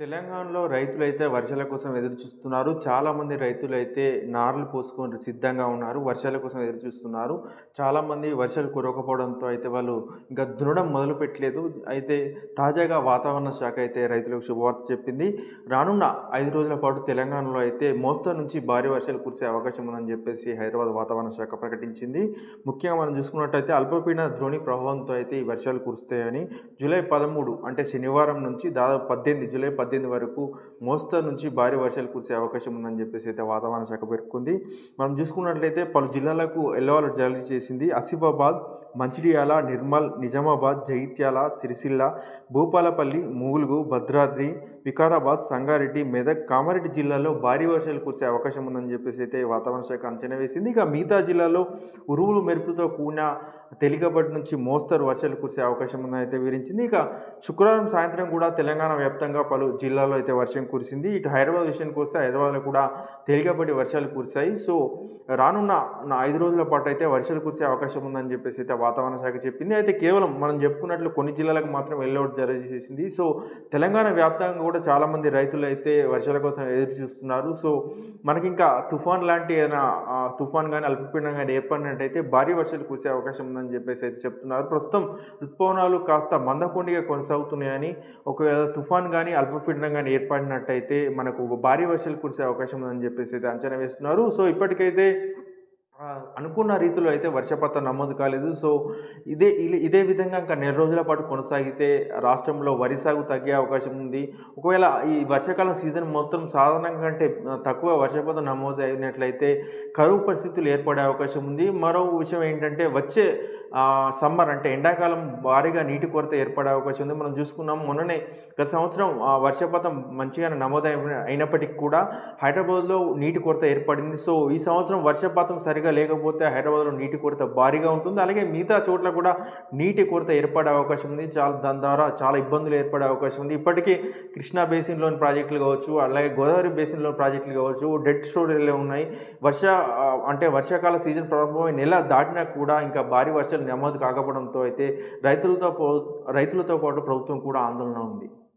తెలంగాణలో రైతులైతే వర్షాల కోసం ఎదురు చూస్తున్నారు. చాలామంది రైతులైతే నార్లు పోసుకొని సిద్ధంగా ఉన్నారు. వర్షాల కోసం ఎదురు చూస్తున్నారు. చాలామంది వర్షాలు కురవకపోవడంతో అయితే వాళ్ళు ఇంకా దున్నడం మొదలుపెట్టలేదు. అయితే తాజాగా వాతావరణ శాఖ అయితే రైతులకు శుభవార్త చెప్పింది. రానున్న 5 రోజుల పాటు తెలంగాణలో అయితే మోస్తరు నుంచి భారీ వర్షాలు కురిసే అవకాశం ఉందని చెప్పేసి హైదరాబాద్ వాతావరణ శాఖ ప్రకటించింది. ముఖ్యంగా మనం చూసుకున్నట్టయితే అల్పపీడన ద్రోణి ప్రభావంతో అయితే ఈ వర్షాలు కురుస్తాయని జూలై 13 అంటే శనివారం నుంచి దాదాపు 18 జూలై 18 వరకు మోస్తరు నుంచి భారీ వర్షాలు కురిసే అవకాశం ఉందని చెప్పేసి అయితే వాతావరణ శాఖ పేర్కొంది. మనం చూసుకున్నట్లయితే పలు జిల్లాలకు యెల్లో అలర్ట్ జారీ చేసింది. ఆసిఫాబాద్, మంచిర్యాల, నిర్మల్, నిజామాబాద్, జగిత్యాల, సిరిసిల్ల, భూపాలపల్లి, ములుగు, భద్రాద్రి, వికారాబాద్, సంగారెడ్డి, మెదక్, కామారెడ్డి జిల్లాల్లో భారీ వర్షాలు కురిసే అవకాశం ఉందని చెప్పేసి అయితే వాతావరణ శాఖ అంచనా వేసింది. ఇక మిగతా జిల్లాల్లో ఉరుములు మెరుపులతో కూడిన తేలికపాటి నుంచి మోస్తరు వర్షాలు కురిసే అవకాశం ఉందని అయితే వివరించింది. ఇక శుక్రవారం సాయంత్రం కూడా తెలంగాణ వ్యాప్తంగా పలు జిల్లాల్లో అయితే వర్షం కురిసింది. ఇటు హైదరాబాద్ విషయానికి వస్తే హైదరాబాద్లో కూడా తేలికపాటి వర్షాలు కురిశాయి. సో రానున్న 5 రోజుల పాటు అయితే వర్షాలు కురిసే అవకాశం ఉందని చెప్పేసి అయితే వాతావరణ శాఖ చెప్పింది. అయితే కేవలం మనం చెప్పుకున్నట్లు కొన్ని జిల్లాలకు మాత్రం యెల్లో అలర్ట్ జారీ చేసింది. సో తెలంగాణ వ్యాప్తంగా కూడా చాలామంది రైతులు అయితే వర్షాల కోసం ఎదురు చూస్తున్నారు. సో మనకింకా తుఫాన్ లాంటి ఏదైనా తుఫాన్ కానీ అల్పపీడనం కానీ ఏర్పడినట్టయితే భారీ వర్షాలు కురిసే అవకాశం ఉందని చెప్పేసి అయితే చెప్తున్నారు. ప్రస్తుతం ఋతుపవనాలు కాస్త మందకొండిగా కొనసాగుతున్నాయని, ఒకవేళ తుఫాన్ కానీ అల్పపీడనం కానీ ఏర్పడినట్టయితే మనకు భారీ వర్షాలు కురిసే అవకాశం ఉందని చెప్పేసి అయితే అంచనా వేస్తున్నారు. సో ఇప్పటికైతే అనుకున్న రీతిలో అయితే వర్షపాతం నమోదు కాలేదు. సో ఇదే విధంగా ఇంకా నెల రోజుల పాటు కొనసాగితే రాష్ట్రంలో వరి సాగు తగ్గే అవకాశం ఉంది. ఒకవేళ ఈ వర్షాకాలం సీజన్ మొత్తం సాధారణం కంటే తక్కువ వర్షపాతం నమోదు అయినట్లయితే కరువు పరిస్థితులు ఏర్పడే అవకాశం ఉంది. మరో విషయం ఏంటంటే వచ్చే సమ్మర్ అంటే ఎండాకాలం భారీగా నీటి కొరత ఏర్పడే అవకాశం ఉంది. మనం చూసుకున్నాం మొన్ననే గత సంవత్సరం వర్షపాతం మంచిగానే నమోదు అయినప్పటికీ కూడా హైదరాబాద్లో నీటి కొరత ఏర్పడింది. సో ఈ సంవత్సరం వర్షపాతం సరిగా లేకపోతే హైదరాబాద్లో నీటి కొరత భారీగా ఉంటుంది. అలాగే మిగతా చోట్ల కూడా నీటి కొరత ఏర్పడే అవకాశం ఉంది. దాని ద్వారా చాలా ఇబ్బందులు ఏర్పడే అవకాశం ఉంది. ఇప్పటికీ కృష్ణా బేసిన్లోని ప్రాజెక్టులు కావచ్చు, అలాగే గోదావరి బేసిన్లోని ప్రాజెక్టులు కావచ్చు డెడ్ స్టోరేజ్లో ఉన్నాయి. వర్షాకాల సీజన్ ప్రారంభమై నెల దాటినా కూడా ఇంకా భారీ వర్షాలు నమోదు కాకపోవడంతో అయితే రైతులతో పాటు ప్రభుత్వం కూడా ఆందోళన ఉంది.